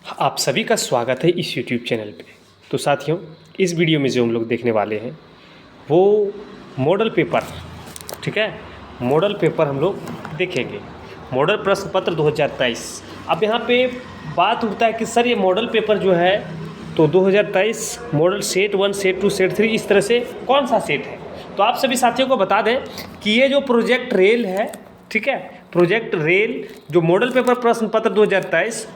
आप सभी का स्वागत है इस YouTube चैनल पे। तो साथियों, इस वीडियो में जो हम लोग देखने वाले हैं वो मॉडल पेपर, ठीक है, मॉडल पेपर हम लोग देखेंगे, मॉडल प्रश्न पत्र 2023। अब यहाँ पे बात उठता है कि सर ये मॉडल पेपर जो है तो 2023 मॉडल सेट 1, सेट 2, सेट 3 इस तरह से कौन सा सेट है। तो आप सभी साथियों को बता दें कि ये जो प्रोजेक्ट रेल है, ठीक है, प्रोजेक्ट रेल जो मॉडल पेपर प्रश्न पत्र 2023,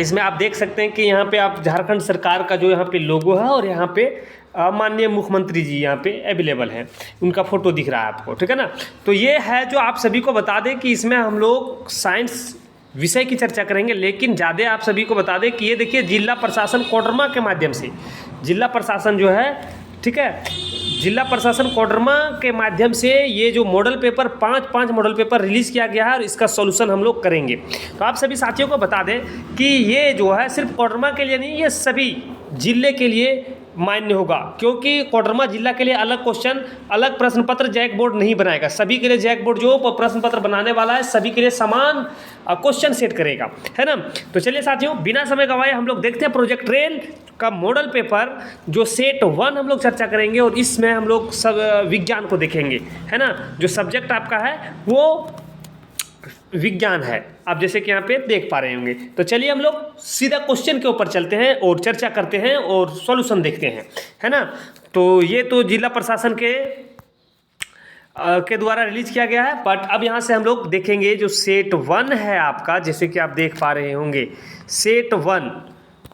इसमें आप देख सकते हैं कि यहाँ पे आप झारखंड सरकार का जो यहाँ पे लोगो है और यहाँ पे माननीय मुख्यमंत्री जी यहाँ पे अवेलेबल हैं, उनका फ़ोटो दिख रहा है आपको, ठीक है ना। तो ये है जो आप सभी को बता दें कि इसमें हम लोग साइंस विषय की चर्चा करेंगे, लेकिन ज़्यादा आप सभी को बता दें कि ये देखिए जिला प्रशासन कोडरमा के माध्यम से, जिला प्रशासन जो है, ठीक है, जिला प्रशासन कोडरमा के माध्यम से ये जो मॉडल पेपर पाँच मॉडल पेपर रिलीज़ किया गया है और इसका सॉल्यूशन हम लोग करेंगे। तो आप सभी साथियों को बता दें कि ये जो है सिर्फ कोडरमा के लिए नहीं, ये सभी जिले के लिए मान्य होगा, क्योंकि कोडरमा जिला के लिए अलग क्वेश्चन, अलग प्रश्न पत्र जैक बोर्ड नहीं बनाएगा। सभी के लिए जैक बोर्ड जो प्रश्न पत्र बनाने वाला है सभी के लिए समान क्वेश्चन सेट करेगा, है ना। तो चलिए साथियों, बिना समय गंवाए हम लोग देखते हैं प्रोजेक्ट रेल का मॉडल पेपर जो सेट 1 हम लोग चर्चा करेंगे और इसमें हम लोग सब विज्ञान को देखेंगे, है ना। जो सब्जेक्ट आपका है वो विज्ञान है, आप जैसे कि यहाँ पे देख पा रहे होंगे। तो चलिए हम लोग सीधा क्वेश्चन के ऊपर चलते हैं और चर्चा करते हैं और सॉल्यूशन देखते हैं, है ना। तो ये तो जिला प्रशासन के द्वारा रिलीज किया गया है, बट अब यहाँ से हम लोग देखेंगे जो सेट 1 है आपका, जैसे कि आप देख पा रहे होंगे सेट 1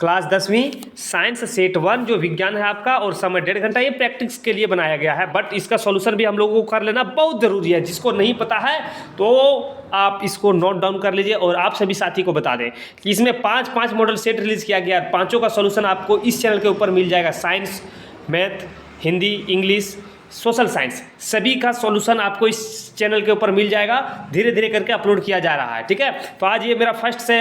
क्लास 10वीं साइंस सेट 1 जो विज्ञान है आपका, और समय 1.5 घंटा, ये प्रैक्टिस के लिए बनाया गया है, बट इसका सॉल्यूशन भी हम लोगों को कर लेना बहुत ज़रूरी है। जिसको नहीं पता है तो आप इसको नोट डाउन कर लीजिए और आप सभी साथी को बता दें कि इसमें 5 मॉडल सेट रिलीज़ किया गया है। पाँचों का सॉल्यूशन आपको इस चैनल के ऊपर मिल जाएगा। Science, math, Hindi, English, social science, सभी का सॉल्यूशन आपको इस चैनल के ऊपर मिल जाएगा। धीरे धीरे करके अपलोड किया जा रहा है, ठीक है। तो आज ये मेरा फर्स्ट से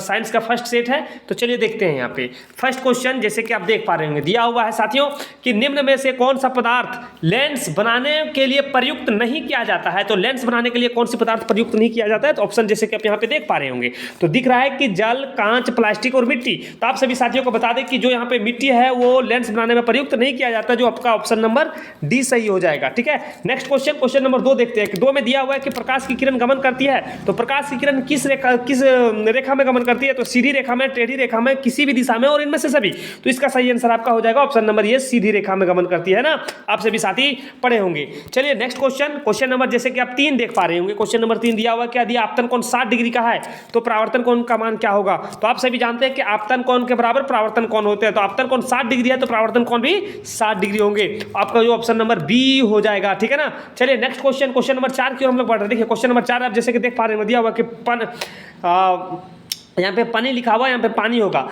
साइंस का फर्स्ट सेट है। तो चलिए देखते हैं यहाँ पे फर्स्ट क्वेश्चन, जैसे कि आप देख पा रहे होंगे दिया हुआ है साथियों कि निम्न में से कौन सा पदार्थ लेंस बनाने के लिए प्रयुक्त नहीं किया जाता है। तो लेंस बनाने के लिए कौन सी पदार्थ प्रयुक्त नहीं किया जाता है, तो ऑप्शन जैसे कि आप यहाँ पे देख पा रहे होंगे तो दिख रहा है कि जल, कांच, प्लास्टिक और मिट्टी। तो आप सभी साथियों को बता दें कि जो यहाँ पे मिट्टी है वो लेंस बनाने में प्रयुक्त नहीं किया जाता, जो आपका ऑप्शन नंबर डी सही हो जाएगा, ठीक है। नेक्स्ट क्वेश्चन नंबर 2 देखते हैं कि 2 में दिया हुआ है कि प्रकाश की किरण गमन करती है। तो प्रकाश की किरण किस रेखा में गमन करती है, तो सीधी रेखा में, टेढ़ी रेखा में, किसी भी दिशा में और इनमें से सभी। तो इसका सही आंसर आपका हो जाएगा ऑप्शन नंबर ये, सीधी रेखा में गमन करती है ना। आप सभी साथी पढ़े होंगे। चलिए नेक्स्ट क्वेश्चन नंबर जैसे कि आप 3 देख पा रहे होंगे। क्वेश्चन नंबर 3 दिया हुआ क्या दिया, आपतन कोण 60 डिग्री का है तो परावर्तन कोण का मान क्या होगा। तो आप सभी जानते हैं कि आपतन कोण के बराबर परावर्तन कोण होते हैं। तो आपतन कोण 60 डिग्री है तो परावर्तन कोण भी 60 डिग्री होंगे। आपका जो ऑप्शन नंबर बी हो जाएगा, ठीक है ना। चलिए नेक्स्ट क्वेश्चन नंबर 4 की ओर हम लोग बढ़ रहे हैं। देखिए क्वेश्चन नंबर 4 आप जैसे कि देख पा रहे हैं, दिया हुआ कि यहाँ पे पानी लिखा हुआ, यहाँ पे पानी होगा।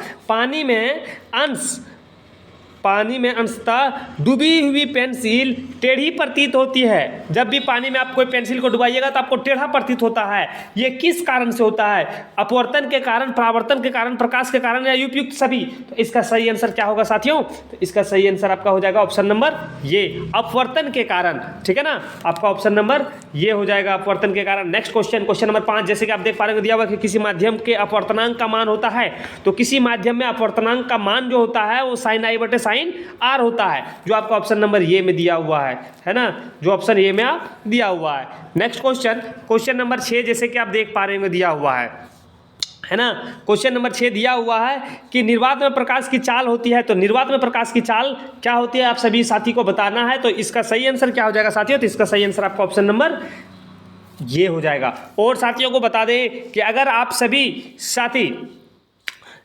पानी में अंशतः डूबी हुई पेंसिल टेढ़ी प्रतीत होती है। जब भी पानी में आप कोई पेंसिल को डुबाइएगा तो आपको टेढ़ा प्रतीत होता है। ये किस कारण से होता है, अपवर्तन के कारण, परावर्तन के कारण, प्रकाश के कारण या उपयुक्त सभी। तो इसका सही आंसर क्या होगा साथियों, तो इसका सही आंसर आपका हो जाएगा ऑप्शन नंबर ये, अपवर्तन के कारण, ठीक है ना। आपका ऑप्शन नंबर ये हो जाएगा, अपवर्तन के कारण। नेक्स्ट क्वेश्चन नंबर 5 जैसे कि आप देख पा रहे हैं, दिया हुआ कि किसी माध्यम के अपवर्तनांक का मान होता है। तो किसी माध्यम में अपवर्तनांक का मान जो होता है वो sin i बटे sin r होता है, जो आपका ऑप्शन नंबर ये में दिया हुआ है ना, जो ऑप्शन ये में आप दिया हुआ है। नेक्स्ट क्वेश्चन नंबर 6 जैसे कि आप देख पा रहे हैं दिया हुआ है ना। क्वेश्चन नंबर 6 दिया हुआ है कि निर्वात में प्रकाश की चाल होती है। तो निर्वात में प्रकाश की चाल क्या होती है, आप सभी साथी को बताना है। तो इसका सही आंसर क्या हो जाएगा साथियों, तो इसका सही आंसर आपका ऑप्शन नंबर ये हो जाएगा। और साथियों को बता दें कि अगर आप सभी साथी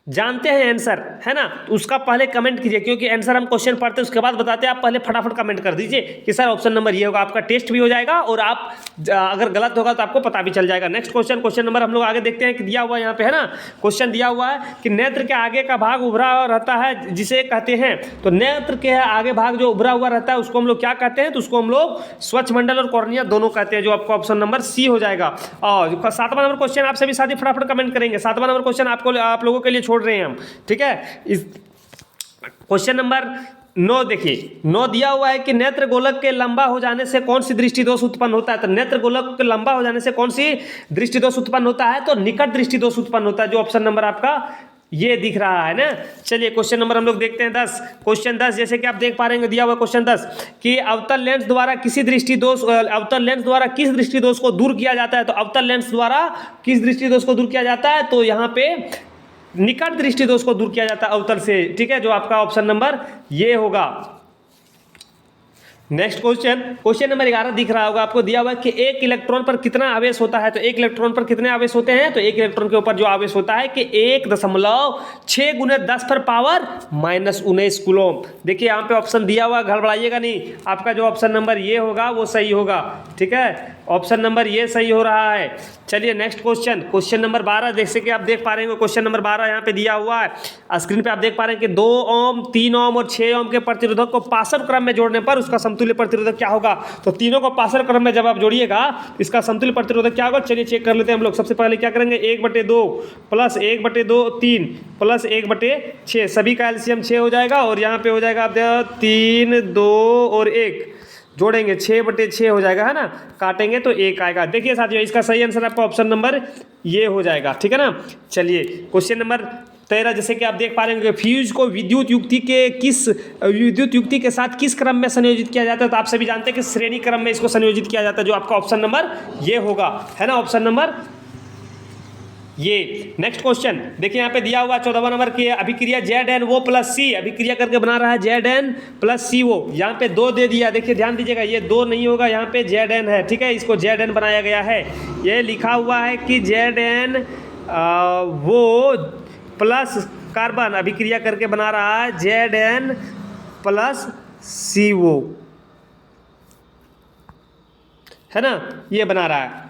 जानते हैं आंसर, है ना, तो उसका पहले कमेंट कीजिए, क्योंकि आंसर हम क्वेश्चन पढ़ते हैं उसके बाद बताते हैं। आप पहले फटाफट कमेंट कर दीजिए कि सर ऑप्शन नंबर ये होगा। आपका टेस्ट भी हो जाएगा और आप अगर गलत होगा तो आपको पता भी चल जाएगा। नेक्स्ट क्वेश्चन नंबर हम लोग आगे देखते हैं कि दिया हुआ यहाँ पे, है ना, क्वेश्चन दिया हुआ है कि नेत्र के आगे का भाग उभरा रहता है जिसे कहते हैं। तो नेत्र के आगे भाग जो उभरा हुआ रहता है उसको हम लोग क्या कहते हैं, तो उसको हम लोग स्वच्छ मंडल और कॉर्निया दोनों कहते हैं, जो आपका ऑप्शन नंबर सी हो जाएगा। और 7वां नंबर क्वेश्चन आप सभी साथी फटाफट कमेंट करेंगे। 7वां नंबर क्वेश्चन आप लोगों के लिए छोड़ रहे हैं हम, ठीक है। इस क्वेश्चन नंबर 9 देखिए, 9 दिया हुआ है कि नेत्र गोलक के लंबा हो जाने से कौन सी दृष्टि दोष उत्पन्न होता है। तो नेत्र गोलक के लंबा हो जाने से कौन सी दृष्टि दोष उत्पन्न होता है, तो निकट दृष्टि दोष उत्पन्न होता है, जो ऑप्शन नंबर आपका ये दिख रहा है ना। चलिए क्वेश्चन नंबर हम लोग देखते हैं 10। क्वेश्चन 10 जैसे कि आप देख पा रहे हैं, दिया हुआ क्वेश्चन 10 कि अवतल लेंस द्वारा किस दृष्टि दोष को दूर किया जाता है। तो अवतल लेंस द्वारा किस दृष्टि दोष को दूर किया जाता है, तो यहाँ पे निकट दृष्टि दोष को दूर किया जाता है अवतल से, ठीक है, जो आपका ऑप्शन नंबर ये होगा। नेक्स्ट क्वेश्चन नंबर 11 दिख रहा होगा आपको, दिया हुआ है कि एक इलेक्ट्रॉन पर कितना आवेश होता है। तो एक इलेक्ट्रॉन पर कितने आवेश होते हैं, तो एक इलेक्ट्रॉन के ऊपर जो आवेश होता है कि 1.6 × 10⁻⁻19 कूलम। देखिए यहाँ पे ऑप्शन दिया हुआ, गड़बड़ाइएगा नहीं, आपका जो ऑप्शन नंबर ये होगा वो सही होगा, ठीक है, ऑप्शन नंबर ये सही हो रहा है। चलिए नेक्स्ट क्वेश्चन नंबर 12 जैसे कि आप देख पा रहे हैं, क्वेश्चन नंबर 12 यहाँ पे दिया हुआ है स्क्रीन पे, आप देख पा रहे हैं कि 2 ओम 3 ओम और 6 ओम के प्रतिरोधक को पासर क्रम में जोड़ने पर उसका समतुल्य प्रतिरोधक क्या होगा। तो तीनों को पासर क्रम में जब आप जोड़िएगा इसका समतुल्य प्रतिरोधक क्या होगा, चलिए चेक कर लेते हैं हम लोग। सबसे पहले क्या करेंगे, 1/2 प्लस 1/2 3 प्लस 1/6, सभी का एलसीएम 6 हो जाएगा और यहाँ पे हो जाएगा आप 3 2 और 1 जोड़ेंगे 6/6 हो जाएगा, है ना, काटेंगे तो 1 आएगा। देखिए साथियों इसका सही आंसर आपका ऑप्शन नंबर ये हो जाएगा, ठीक है ना। चलिए क्वेश्चन नंबर 13 जैसे कि आप देख पा रहे हैं कि फ्यूज को विद्युत युक्ति के साथ किस क्रम में संयोजित किया जाता है। तो आप सभी जानते हैं कि श्रेणी क्रम में इसको संयोजित किया जाता है, जो आपका ऑप्शन नंबर ये होगा, है ना, ऑप्शन नंबर ये। नेक्स्ट क्वेश्चन देखिए यहाँ पे दिया हुआ 14वां नंबर की अभिक्रिया ZnO + C, अभिक्रिया करके बना रहा है Zn + CO। यहाँ पे 2 दे दिया, देखिए ध्यान दीजिएगा, ये 2 नहीं होगा, यहाँ पे Zn है, ठीक है, इसको Zn बनाया गया है। ये लिखा हुआ है कि Zn वो प्लस कार्बन अभिक्रिया करके बना रहा है Zn + CO, है ना, ये बना रहा है।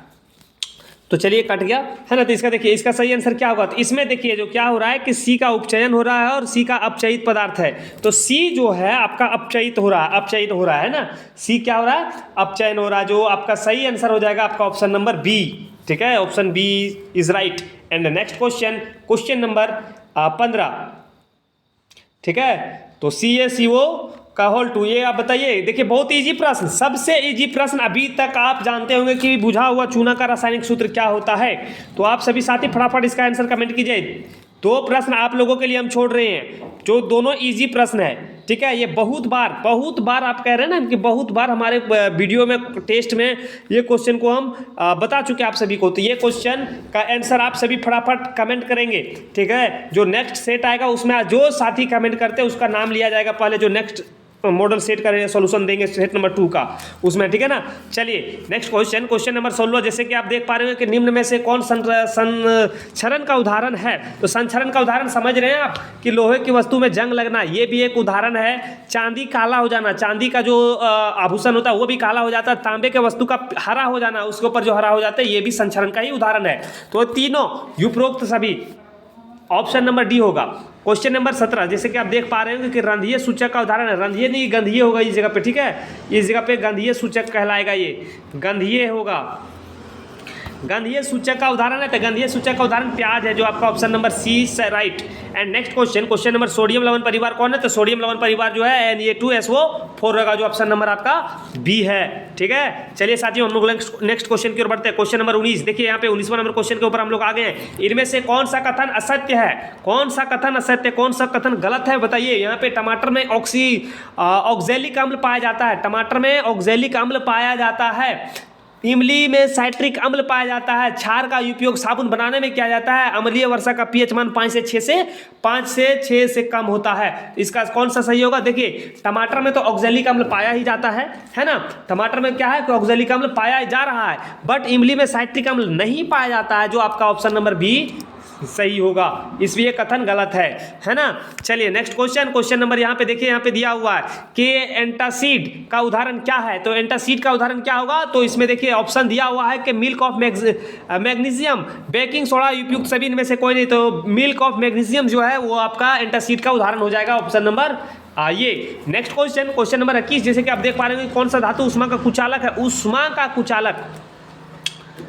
तो चलिए कट गया, है ना। तो इसका देखिए इसका सही आंसर क्या होगा। तो इसमें देखिए जो क्या हो रहा है कि C का उपचयन हो रहा है और C का अपचयित पदार्थ है। तो C जो है आपका अपचयित हो रहा है ना, C क्या हो रहा है, अपचयन हो रहा है, जो आपका सही आंसर हो जाएगा आपका ऑप्शन नंबर बी, ठीक है, option B is right. And next question number 15, ठीक है, तो CaCO का होल 2, ये आप बताइए। देखिए बहुत इजी प्रश्न, सबसे इजी प्रश्न अभी तक आप जानते होंगे कि बुझा हुआ चूना का रासायनिक सूत्र क्या होता है। तो आप सभी साथी फटाफट इसका आंसर कमेंट कीजिए। 2 प्रश्न आप लोगों के लिए हम छोड़ रहे हैं जो दोनों इजी प्रश्न है, ठीक है। ये बहुत बार आप कह रहे हैं ना कि बहुत बार हमारे वीडियो में टेस्ट में ये क्वेश्चन को हम बता चुके हैं आप सभी को। तो ये क्वेश्चन का आंसर आप सभी फटाफट कमेंट करेंगे, ठीक है। जो नेक्स्ट सेट आएगा उसमें जो साथी कमेंट करते हैं उसका नाम लिया जाएगा पहले, जो नेक्स्ट मॉडल सेट का सॉल्यूशन देंगे सेट नंबर 2 का उसमें, ठीक है ना। चलिए नेक्स्ट क्वेश्चन नंबर 16 जैसे कि आप देख पा रहे हो कि निम्न में से कौन संचरण का उदाहरण है। तो संचरण का उदाहरण समझ रहे हैं आप कि लोहे की वस्तु में जंग लगना, ये भी एक उदाहरण है। चांदी काला हो जाना, चांदी का जो आभूषण होता है वो भी काला हो जाता है। तांबे के वस्तु का हरा हो जाना, उसके ऊपर जो हरा हो जाता है, ये भी संचरण का ही उदाहरण है। तो तीनों उपरोक्त सभी ऑप्शन नंबर डी होगा। क्वेश्चन नंबर 17 जैसे कि आप देख पा रहे होंगे कि रंध्रीय सूचक का उदाहरण है, रंध्रीय नहीं गंधीय होगा इस जगह पे, ठीक है, इस जगह पे गंधीय सूचक कहलाएगा, ये गंधीय होगा। गंधीय सूचक का उदाहरण है, तो गंधीय सूचक का उदाहरण प्याज है, जो आपका ऑप्शन नंबर सी से right. And next question number sodium लवण परिवार कौन है। तो सोडियम लवण परिवार जो है Na2SO4 होगा, जो ऑप्शन नंबर आपका बी है, ठीक है। चलिए साथियों हम लोग नेक्स्ट क्वेश्चन की ओर बढ़ते हैं। क्वेश्चन नंबर 19 देखिए यहाँ पे 19वां नंबर क्वेश्चन के ऊपर हम लोग आ गए हैं। इनमें से कौन सा कथन असत्य है, कौन सा कथन असत्य, कौन सा कथन गलत है, बताइए। यहाँ पे टमाटर में ऑक्जेलिक अम्ल पाया जाता है, टमाटर में ऑक्जेलिक अम्ल पाया जाता है, इमली में साइट्रिक अम्ल पाया जाता है, क्षार का उपयोग साबुन बनाने में किया जाता है, अम्लीय वर्षा का पीएच मान 5 से 6 से कम होता है। इसका कौन सा सही होगा। देखिए टमाटर में तो ऑक्जेलिक अम्ल पाया ही जाता है ना, टमाटर में क्या है कि ऑक्जेलिक अम्ल पाया जा रहा है, बट इमली में साइट्रिक अम्ल नहीं पाया जाता है, जो आपका ऑप्शन नंबर बी सही होगा। इसलिए कथन गलत है ना। चलिए नेक्स्ट क्वेश्चन नंबर यहाँ पे देखिए, यहाँ पे दिया हुआ है कि एंटासिड का उदाहरण क्या है। तो एंटासिड का उदाहरण क्या होगा, तो इसमें देखिए ऑप्शन दिया हुआ है कि milk of magnesium, baking soda उपयुक्त सभी इनमें से कोई नहीं। तो मिल्क ऑफ मैग्नीशियम जो है वो आपका एंटासिड का उदाहरण हो जाएगा, ऑप्शन नंबर आइए। नेक्स्ट क्वेश्चन नंबर 21 जैसे कि आप देख पा रहे हैं कौन सा धातु उष्मा का कुचालक है। उष्मा का कुचालक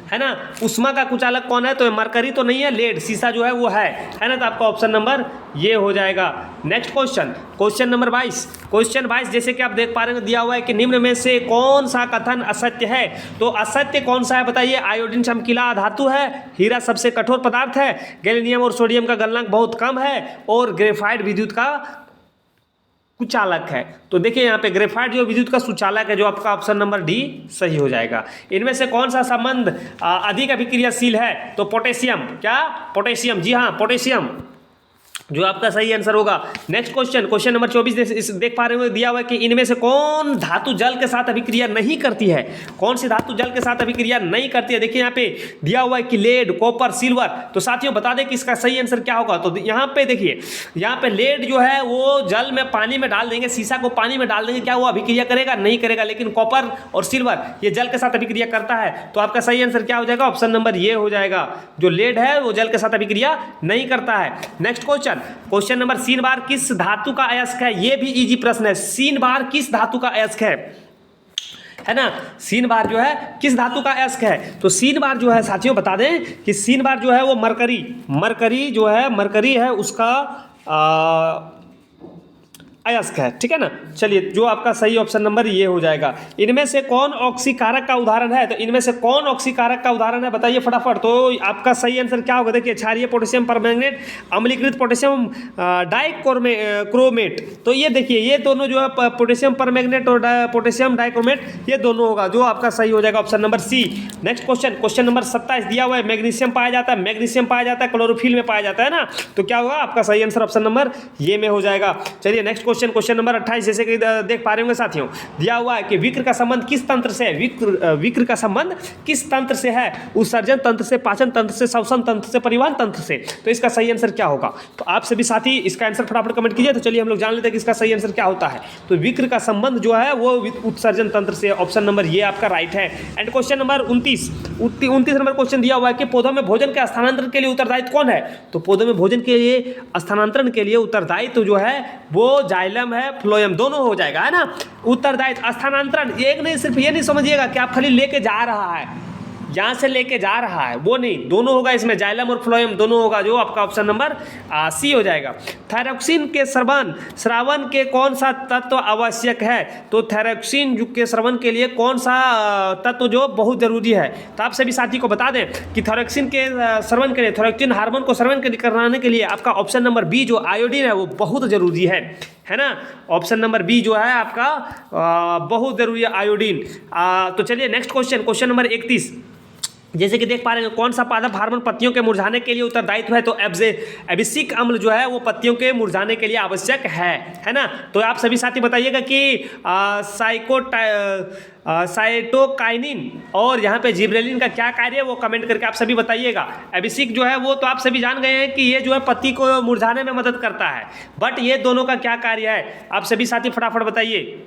है ना। उष्मा का कुचालक कौन है, तो मरकरी तो नहीं है, लेड शीशा जो है वो है ना। तो आपका ऑप्शन नंबर ये हो जाएगा। Next question number 22। क्वेश्चन 22 जैसे कि आप देख पा रहे हैं दिया हुआ है कि निम्न में से कौन सा कथन असत्य है। तो असत्य कौन सा है बताइए। आयोडीन चमकीला धातु है, हीरा सबसे कठोर पदार्थ है, गैलीनियम और सोडियम का गलनांक बहुत कम है, और ग्रेफाइट विद्युत का कुचालक है। तो देखिए यहाँ पे ग्रेफाइट जो विद्युत का सुचालक है, जो आपका ऑप्शन नंबर डी सही हो जाएगा। इनमें से कौन सा संबंध अधिक अभिक्रियाशील है, तो पोटेशियम। क्या, पोटेशियम, जी हाँ पोटेशियम जो आपका सही आंसर होगा। नेक्स्ट क्वेश्चन नंबर 24 देख पा रहे हो दिया हुआ है कि इनमें से कौन धातु जल के साथ अभिक्रिया नहीं करती है। कौन सी धातु जल के साथ अभिक्रिया नहीं करती है। देखिए यहाँ पे दिया हुआ है कि लेड, कॉपर, सिल्वर। तो साथियों बता दें कि इसका सही आंसर क्या होगा। तो यहाँ पे देखिए, यहाँ पे लेड जो है वो जल में पानी में डाल देंगे, शीशा को पानी में डाल देंगे, क्या वो अभिक्रिया करेगा, नहीं करेगा। लेकिन कॉपर और सिल्वर ये जल के साथ अभिक्रिया करता है। तो आपका सही आंसर क्या हो जाएगा, ऑप्शन नंबर ये हो जाएगा। जो लेड है वो जल के साथ अभिक्रिया नहीं करता है। नेक्स्ट क्वेश्चन नंबर, सीन बार किस धातु का अयस्क है। ये भी इजी प्रश्न है। सीन बार किस धातु का अयस्क है ना। सीन बार जो है किस धातु का अयस्क है। तो सीन बार जो है साथियों बता दें कि सीन बार जो है वो मरकरी जो है, मरकरी है उसका अयस्क है, ठीक है ना। चलिए जो आपका सही ऑप्शन नंबर ये हो जाएगा। इनमें से कौन ऑक्सीकारक का उदाहरण है। तो इनमें से कौन ऑक्सीकारक का उदाहरण है बताइए फटाफट। तो आपका सही आंसर क्या होगा, देखिए क्षारीय पोटेशियम परमैंगनेट, अम्लीकृत पोटेशियम डाइक्रोमेट। तो ये देखिए ये दोनों जो है पोटेशियम परमैंगनेट और पोटेशियम डाइक्रोमेट, ये दोनों होगा, जो आपका सही हो जाएगा option number C. Next question number 27 दिया हुआ है, मैग्नीशियम पाया जाता है, क्लोरोफिल में पाया जाता है ना। तो क्या होगा आपका सही आंसर ऑप्शन नंबर ये में हो जाएगा। चलिए नेक्स्ट क्वेश्चन नंबर 28 जैसे कि देख पा रहे होंगे साथियों दिया हुआ है कि विक्र का संबंध किस तंत्र से है। विक्र का संबंध किस तंत्र से है। उत्सर्जन तंत्र से, पाचन तंत्र से, श्वसन तंत्र से, परिवहन तंत्र से। तो इसका सही आंसर क्या होगा। तो आप सभी साथी इसका आंसर फटाफट कमेंट कीजिए। तो चलिए हम लोग जान लेते हैं कि इसका सही आंसर क्या होता है। तो विक्र का संबंध जो है वो उत्सर्जन तंत्र से, ऑप्शन नंबर ये आपका राइट है। And question number 29 number question दिया हुआ है कि पौधों में भोजन के स्थानांतरण के लिए उत्तरदायित्व कौन है। तो पौधों में भोजन के लिए स्थानांतरण के लिए उत्तरदायित्व जो है वो जाइलम है, फ्लोएम, दोनों हो जाएगा, है ना। उत्तरदायित्व स्थानांतरण एक नहीं, सिर्फ ये नहीं समझिएगा कि आप खाली लेके जा रहा है, यहाँ से लेके जा रहा है, वो नहीं, दोनों होगा इसमें, जाइलम और फ्लोएम दोनों होगा, जो आपका ऑप्शन नंबर सी हो जाएगा। थायरॉक्सिन के श्रावण के कौन सा तत्व आवश्यक है। तो थायरॉक्सिन के श्रवण के लिए कौन सा तत्व जो बहुत जरूरी है। तो आप सभी साथी को बता दें कि थायरॉक्सिन के श्रवण के लिए, थायरॉक्सिन हार्मोन को श्रवण कराने के लिए आपका ऑप्शन नंबर बी जो आयोडीन है वो बहुत जरूरी है ना। ऑप्शन नंबर बी जो है आपका बहुत जरूरी है, आयोडीन। तो चलिए नेक्स्ट क्वेश्चन नंबर 31 जैसे कि देख पा रहे हैं कौन सा पादप हार्मोन पत्तियों के मुरझाने के लिए उत्तरदायित्व है। तो एब्सिक अम्ल जो है वो पत्तियों के मुरझाने के लिए आवश्यक है ना। तो आप सभी साथी बताइएगा कि साइटोकाइनिन और यहाँ पे जिब्रेलिन का क्या कार्य है, वो कमेंट करके आप सभी बताइएगा। एब्सिक जो है वो तो आप सभी जान गए हैं कि ये जो है पत्ती को मुरझाने में मदद करता है, बट ये दोनों का क्या कार्य है, आप सभी साथी फटाफट बताइए।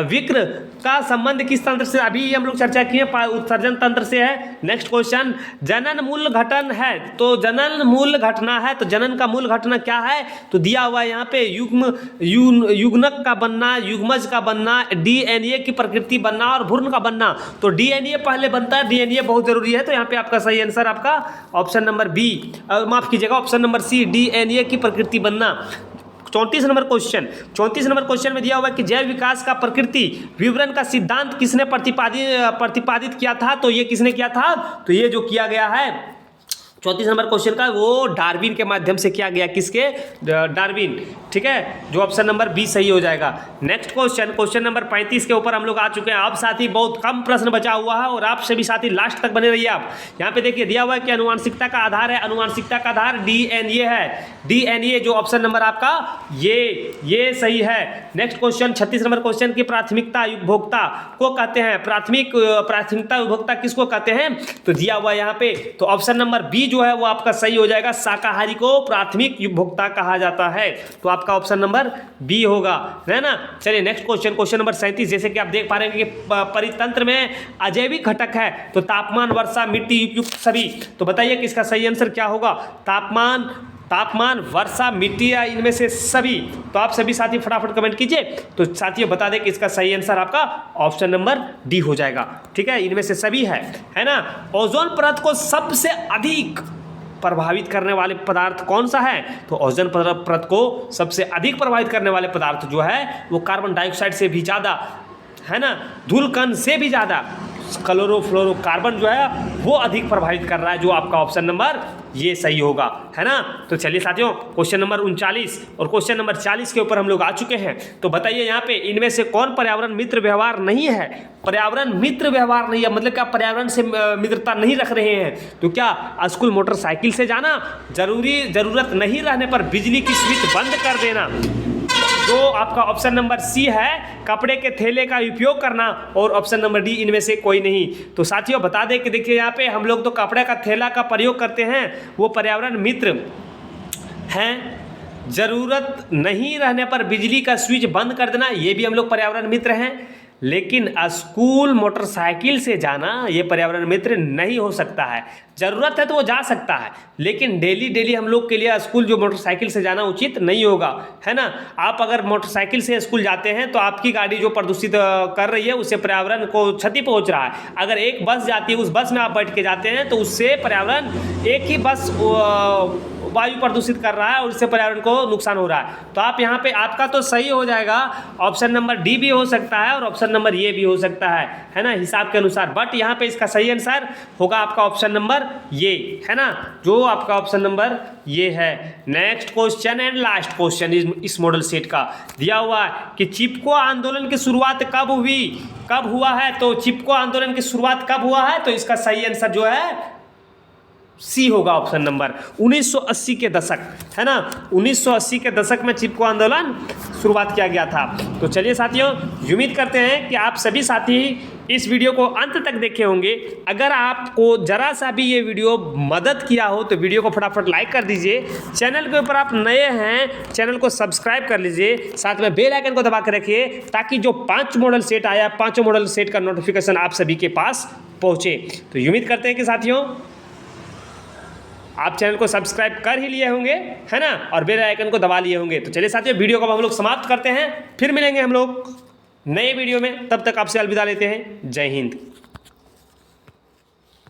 विक्र का संबंध किस तंत्र से, अभी हम लोग चर्चा किए, उत्सर्जन तंत्र से है। नेक्स्ट क्वेश्चन, जनन मूल घटन है। तो जनन मूल घटना है, तो जनन का मूल घटना क्या है। तो दिया हुआ है यहाँ पे युग्मक का बनना, युग्मज का बनना, डीएनए की प्रकृति बनना और भ्रूण का बनना। तो डीएनए पहले बनता है, डीएनए बहुत जरूरी है। तो यहाँ पे आपका सही आंसर आपका ऑप्शन नंबर बी, माफ कीजिएगा ऑप्शन नंबर सी, डीएनए की प्रकृति बनना। 34 नंबर क्वेश्चन में दिया हुआ है कि जैव विकास का प्रकृति विवरण का सिद्धांत किसने प्रतिपादित किया था। तो ये किसने किया था, तो ये जो किया गया है 34 नंबर क्वेश्चन का वो डार्विन के माध्यम से किया गया, किसके, डार्विन, ठीक है, जो ऑप्शन नंबर बी सही हो जाएगा। नेक्स्ट क्वेश्चन नंबर 35 के ऊपर हम लोग आ चुके हैं। आप साथी बहुत कम प्रश्न बचा हुआ है और आप सभी साथी लास्ट तक बने रहिए। आप यहाँ पे देखिए दिया हुआ है कि अनुवांशिकता का आधार है, अनुवांशिकता का आधार डीएनए है, डीएनए जो ऑप्शन नंबर आपका ये सही है। नेक्स्ट क्वेश्चन 36 नंबर क्वेश्चन की प्राथमिकता उपभोक्ता को कहते हैं, प्राथमिकता उपभोक्ता किसको कहते हैं। तो दिया हुआ है यहाँ पे, तो ऑप्शन नंबर बी जो है वो आपका सही हो जाएगा, शाकाहारी को प्राथमिक उपभोक्ता कहा जाता है। तो आपका ऑप्शन नंबर बी होगा, है ना। चलिए नेक्स्ट क्वेश्चन नंबर 37 जैसे कि आप देख पा रहे हैं कि परितंत्र में अजैविक घटक है। तो तापमान, वर्षा, मिट्टी, युक्त सभी। तो बताइए कि इसका सही आंसर क्या होगा। तापमान, तापमान, वर्षा, मिट्टी या इनमें से सभी। तो आप सभी साथी फटाफट कमेंट कीजिए। तो साथियों बता दें कि इसका सही आंसर आपका ऑप्शन नंबर डी हो जाएगा। ठीक है, इनमें से सभी है ना। ओजोन परत को सबसे अधिक प्रभावित करने वाले पदार्थ कौन सा है? तो ओजोन परत को सबसे अधिक प्रभावित करने वाले पदार्थ जो है वो कार्बन डाइऑक्साइड से भी ज़्यादा, है ना, धूलकण से भी ज़्यादा क्लोरोफ्लोरोकार्बन जो है वो अधिक प्रभावित कर रहा है, जो आपका ऑप्शन नंबर ये सही होगा, है ना। तो चलिए साथियों, क्वेश्चन नंबर 39 और क्वेश्चन नंबर 40 के ऊपर हम लोग आ चुके हैं। तो बताइए यहाँ पे इनमें से कौन पर्यावरण मित्र व्यवहार नहीं है? पर्यावरण मित्र व्यवहार नहीं है मतलब क्या पर्यावरण से मित्रता नहीं रख रहे हैं? तो क्या स्कूल मोटरसाइकिल से जाना, जरूरत नहीं रहने पर बिजली की स्विच बंद कर देना, जो आपका ऑप्शन नंबर सी है कपड़े के थैले का उपयोग करना, और ऑप्शन नंबर डी इनमें से कोई नहीं। तो साथियों बता दें कि देखिए यहाँ पे हम लोग तो कपड़े का थैला का प्रयोग करते हैं, वो पर्यावरण मित्र हैं। ज़रूरत नहीं रहने पर बिजली का स्विच बंद कर देना, ये भी हम लोग पर्यावरण मित्र हैं। लेकिन स्कूल मोटरसाइकिल से जाना ये पर्यावरण मित्र नहीं हो सकता है। ज़रूरत है तो वो जा सकता है, लेकिन डेली हम लोग के लिए स्कूल जो मोटरसाइकिल से जाना उचित नहीं होगा, है ना। आप अगर मोटरसाइकिल से स्कूल जाते हैं तो आपकी गाड़ी जो प्रदूषित कर रही है उससे पर्यावरण को क्षति पहुंच रहा है। अगर एक बस जाती है, उस बस में आप बैठ के जाते हैं तो उससे पर्यावरण, एक ही बस वायु प्रदूषित कर रहा है और उससे पर्यावरण को नुकसान हो रहा है। तो आप यहाँ पे आपका तो सही हो जाएगा, ऑप्शन नंबर डी भी हो सकता है और ऑप्शन नंबर ये भी हो सकता है ना, हिसाब के अनुसार। बट यहाँ पे इसका सही आंसर होगा आपका ऑप्शन नंबर ये, है ना, जो आपका ऑप्शन नंबर ये है। Next question and last question इस मॉडल सेट का दिया हुआ है कि चिपको आंदोलन की शुरुआत कब हुआ है? तो चिपको आंदोलन की शुरुआत कब हुआ है? तो इसका सही आंसर जो है सी होगा, ऑप्शन नंबर 1980 के दशक, है ना। 1980 के दशक में चिपको आंदोलन शुरुआत किया गया था। तो चलिए साथियों, उम्मीद करते हैं कि आप सभी साथी इस वीडियो को अंत तक देखे होंगे। अगर आपको जरा सा भी ये वीडियो मदद किया हो तो वीडियो को फटाफट लाइक कर दीजिए। चैनल के ऊपर आप नए हैं, चैनल को सब्सक्राइब कर लीजिए, साथ में बेल आइकन को दबा कर रखिए ताकि जो 5 मॉडल सेट आया, 5 मॉडल सेट का नोटिफिकेशन आप सभी के पास पहुँचे। तो उम्मीद करते हैं कि साथियों आप चैनल को सब्सक्राइब कर ही लिए होंगे, है ना, और बेल आइकन को दबा लिए होंगे। तो चलिए साथियों, वीडियो को हम लोग समाप्त करते हैं, फिर मिलेंगे हम लोग नए वीडियो में। तब तक आपसे अलविदा लेते हैं। जय हिंद।